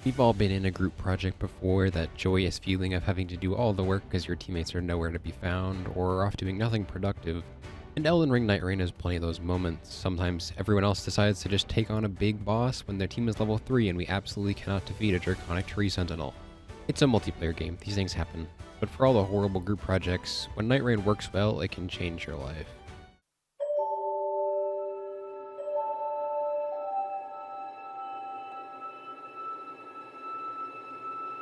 We've all been in a group project before, that joyous feeling of having to do all the work because your teammates are nowhere to be found or are off doing nothing productive. And Elden Ring Nightreign has plenty of those moments. Sometimes everyone else decides to just take on a big boss when their team is level 3 and we absolutely cannot defeat a draconic tree sentinel. It's a multiplayer game, these things happen. But for all the horrible group projects, when Nightreign works well, it can change your life.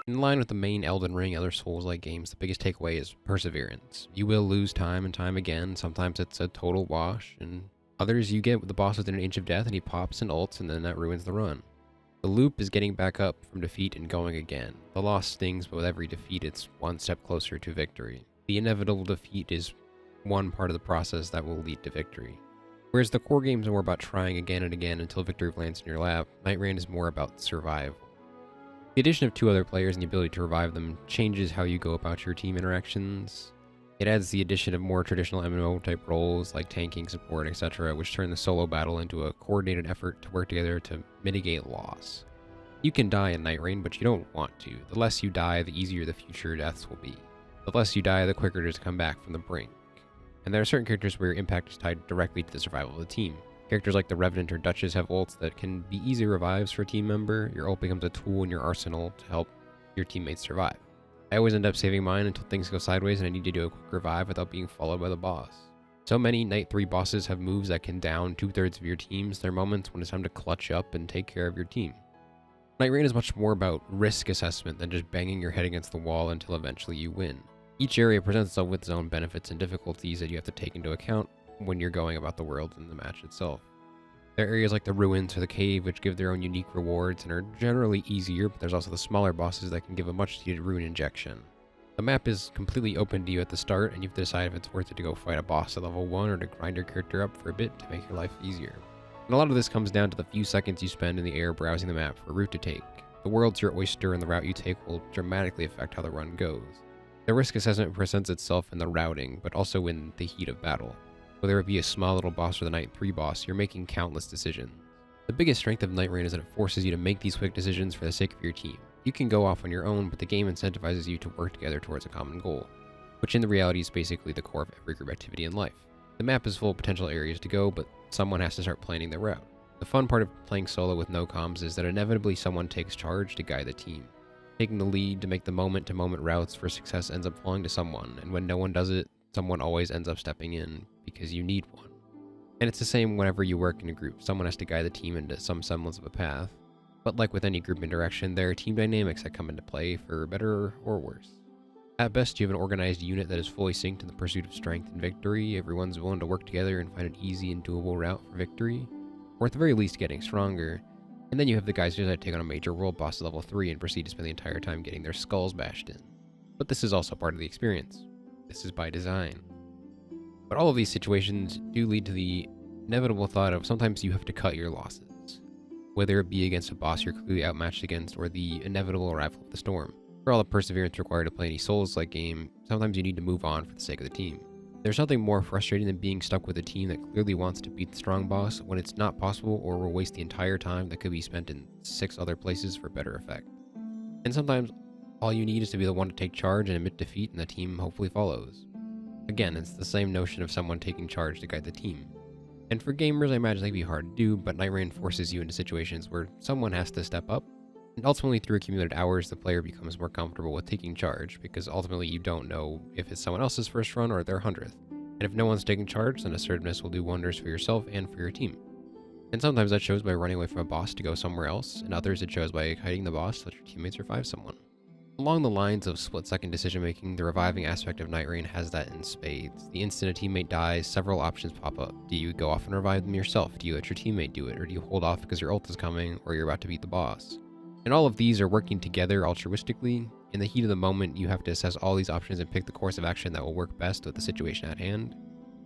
In line with the main Elden Ring other Souls-like games, the biggest takeaway is perseverance. You will lose time and time again, sometimes it's a total wash, and others you get the boss within an inch of death and he pops and ults and then that ruins the run. The loop is getting back up from defeat and going again. The loss stings, but with every defeat it's one step closer to victory. The inevitable defeat is one part of the process that will lead to victory. Whereas the core games are more about trying again and again until victory lands in your lap, Nightreign is more about survival. The addition of 2 other players and the ability to revive them changes how you go about your team interactions. It adds the addition of more traditional MMO type roles like tanking, support, etc., which turn the solo battle into a coordinated effort to work together to mitigate loss. You can die in Nightreign, but you don't want to. The less you die, the easier the future deaths will be. The less you die, the quicker it is to come back from the brink. And there are certain characters where your impact is tied directly to the survival of the team. Characters like the Revenant or Duchess have ults that can be easy revives for a team member. Your ult becomes a tool in your arsenal to help your teammates survive. I always end up saving mine until things go sideways and I need to do a quick revive without being followed by the boss. So many Night 3 bosses have moves that can down 2/3 of your teams. There are moments when it's time to clutch up and take care of your team. Nightreign is much more about risk assessment than just banging your head against the wall until eventually you win. Each area presents itself with its own benefits and difficulties that you have to take into account when you're going about the world and the match itself. There are areas like the ruins or the cave which give their own unique rewards and are generally easier, but there's also the smaller bosses that can give a much needed rune injection. The map is completely open to you at the start and you have to decide if it's worth it to go fight a boss at level 1 or to grind your character up for a bit to make your life easier. And a lot of this comes down to the few seconds you spend in the air browsing the map for a route to take. The world's your oyster and the route you take will dramatically affect how the run goes. The risk assessment presents itself in the routing, but also in the heat of battle. Whether it be a small little boss or the Night 3 boss, you're making countless decisions. The biggest strength of Nightreign is that it forces you to make these quick decisions for the sake of your team. You can go off on your own, but the game incentivizes you to work together towards a common goal, which in the reality is basically the core of every group activity in life. The map is full of potential areas to go, but someone has to start planning their route. The fun part of playing solo with no comms is that inevitably someone takes charge to guide the team. Taking the lead to make the moment-to-moment routes for success ends up falling to someone, and when no one does it, someone always ends up stepping in because you need one. And it's the same whenever you work in a group. Someone has to guide the team into some semblance of a path. But like with any group interaction, there are team dynamics that come into play for better or worse. At best, you have an organized unit that is fully synced in the pursuit of strength and victory. Everyone's willing to work together and find an easy and doable route for victory, or at the very least getting stronger. And then you have the guys who decide to take on a major world boss at level 3 and proceed to spend the entire time getting their skulls bashed in. But this is also part of the experience. This is by design. But all of these situations do lead to the inevitable thought of sometimes you have to cut your losses, whether it be against a boss you're clearly outmatched against or the inevitable arrival of the storm. For all the perseverance required to play any Souls-like game, sometimes you need to move on for the sake of the team. There's nothing more frustrating than being stuck with a team that clearly wants to beat the strong boss when it's not possible or will waste the entire time that could be spent in 6 other places for better effect. And sometimes all you need is to be the one to take charge and admit defeat and the team hopefully follows. Again, it's the same notion of someone taking charge to guide the team. And for gamers, I imagine they'd be hard to do, but Nightreign forces you into situations where someone has to step up, and ultimately through accumulated hours, the player becomes more comfortable with taking charge, because ultimately you don't know if it's someone else's first run or their 100th. And if no one's taking charge, then assertiveness will do wonders for yourself and for your team. And sometimes that shows by running away from a boss to go somewhere else, and others it shows by hiding the boss so that your teammates revive someone. Along the lines of split-second decision-making, the reviving aspect of Nightreign has that in spades. The instant a teammate dies, several options pop up. Do you go off and revive them yourself? Do you let your teammate do it? Or do you hold off because your ult is coming or you're about to beat the boss? And all of these are working together altruistically. In the heat of the moment, you have to assess all these options and pick the course of action that will work best with the situation at hand.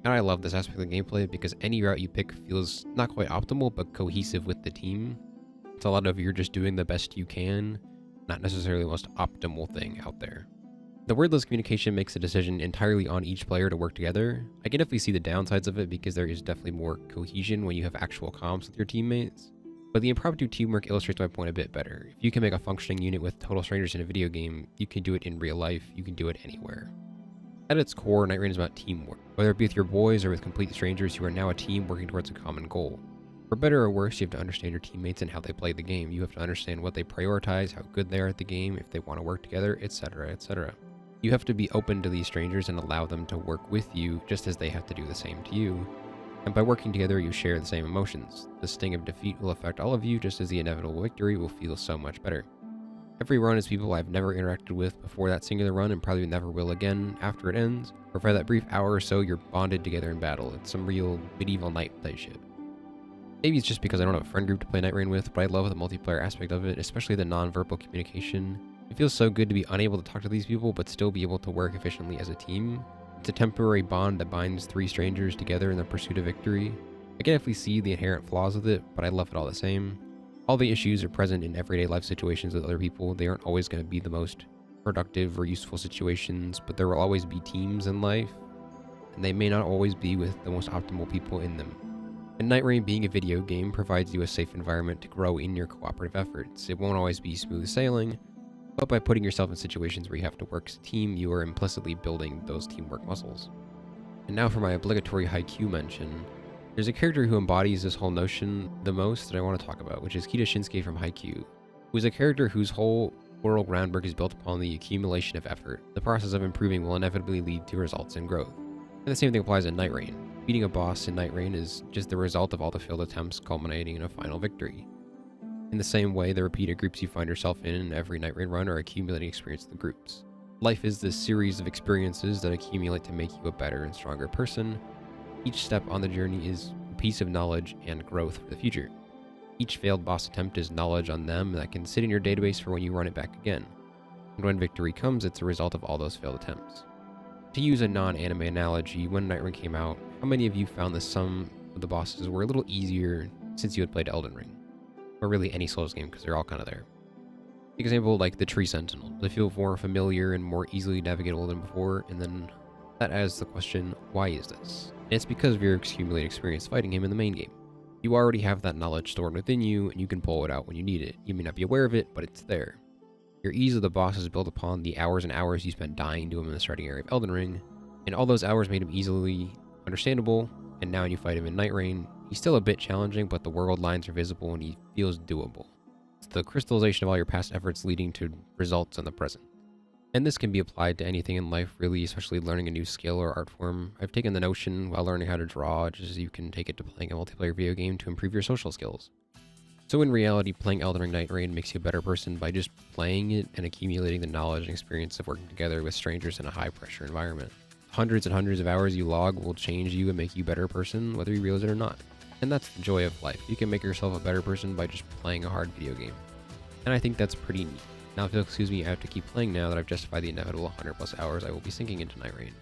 And I love this aspect of the gameplay because any route you pick feels not quite optimal, but cohesive with the team. It's a lot of you're just doing the best you can, not necessarily the most optimal thing out there. The wordless communication makes the decision entirely on each player to work together. I can definitely see the downsides of it because there is definitely more cohesion when you have actual comms with your teammates. But the impromptu teamwork illustrates my point a bit better. If you can make a functioning unit with total strangers in a video game, you can do it in real life, you can do it anywhere. At its core, Nightreign is about teamwork. Whether it be with your boys or with complete strangers, you are now a team working towards a common goal. For better or worse, you have to understand your teammates and how they play the game. You have to understand what they prioritize, how good they are at the game, if they want to work together, etc., etc. You have to be open to these strangers and allow them to work with you just as they have to do the same to you. And by working together, you share the same emotions. The sting of defeat will affect all of you just as the inevitable victory will feel so much better. Every run is people I've never interacted with before that singular run and probably never will again after it ends, or for that brief hour or so you're bonded together in battle. It's some real medieval knight type shit. Maybe it's just because I don't have a friend group to play Nightreign with, but I love the multiplayer aspect of it, especially the non-verbal communication. It feels so good to be unable to talk to these people, but still be able to work efficiently as a team. It's a temporary bond that binds three strangers together in the pursuit of victory. I can definitely see the inherent flaws with it, but I love it all the same. All the issues are present in everyday life situations with other people. They aren't always going to be the most productive or useful situations, but there will always be teams in life, and they may not always be with the most optimal people in them. And Nightreign being a video game provides you a safe environment to grow in your cooperative efforts. It won't always be smooth sailing, but by putting yourself in situations where you have to work as a team, you are implicitly building those teamwork muscles. And now for my obligatory Haikyuu mention. There's a character who embodies this whole notion the most that I want to talk about, which is Kita Shinsuke from Haikyuu, who is a character whose whole moral groundwork is built upon the accumulation of effort. The process of improving will inevitably lead to results and growth. And the same thing applies in Nightreign. Beating a boss in Nightreign is just the result of all the failed attempts culminating in a final victory. In the same way, the repeated groups you find yourself in every Nightreign run are accumulating experience of the groups. Life is this series of experiences that accumulate to make you a better and stronger person. Each step on the journey is a piece of knowledge and growth for the future. Each failed boss attempt is knowledge on them that can sit in your database for when you run it back again. And when victory comes, it's a result of all those failed attempts. To use a non-anime analogy, when Nightreign came out, how many of you found that some of the bosses were a little easier since you had played Elden Ring? Or really any Souls game, because they're all kind of there. Example, like the Tree Sentinel. They feel more familiar and more easily navigatable than before, and then that asks the question, why is this? And it's because of your accumulated experience fighting him in the main game. You already have that knowledge stored within you, and you can pull it out when you need it. You may not be aware of it, but it's there. Your ease of the boss is built upon the hours and hours you spent dying to him in the starting area of Elden Ring, and all those hours made him easily understandable, and now when you fight him in Nightreign, he's still a bit challenging, but the world lines are visible and he feels doable. It's the crystallization of all your past efforts leading to results in the present. And this can be applied to anything in life, really, especially learning a new skill or art form. I've taken the notion while learning how to draw, just as you can take it to playing a multiplayer video game to improve your social skills. So in reality, playing Elden Ring Nightreign makes you a better person by just playing it and accumulating the knowledge and experience of working together with strangers in a high-pressure environment. Hundreds and hundreds of hours you log will change you and make you a better person, whether you realize it or not. And that's the joy of life. You can make yourself a better person by just playing a hard video game. And I think that's pretty neat. Now if you'll excuse me, I have to keep playing now that I've justified the inevitable 100+ hours I will be sinking into Nightreign.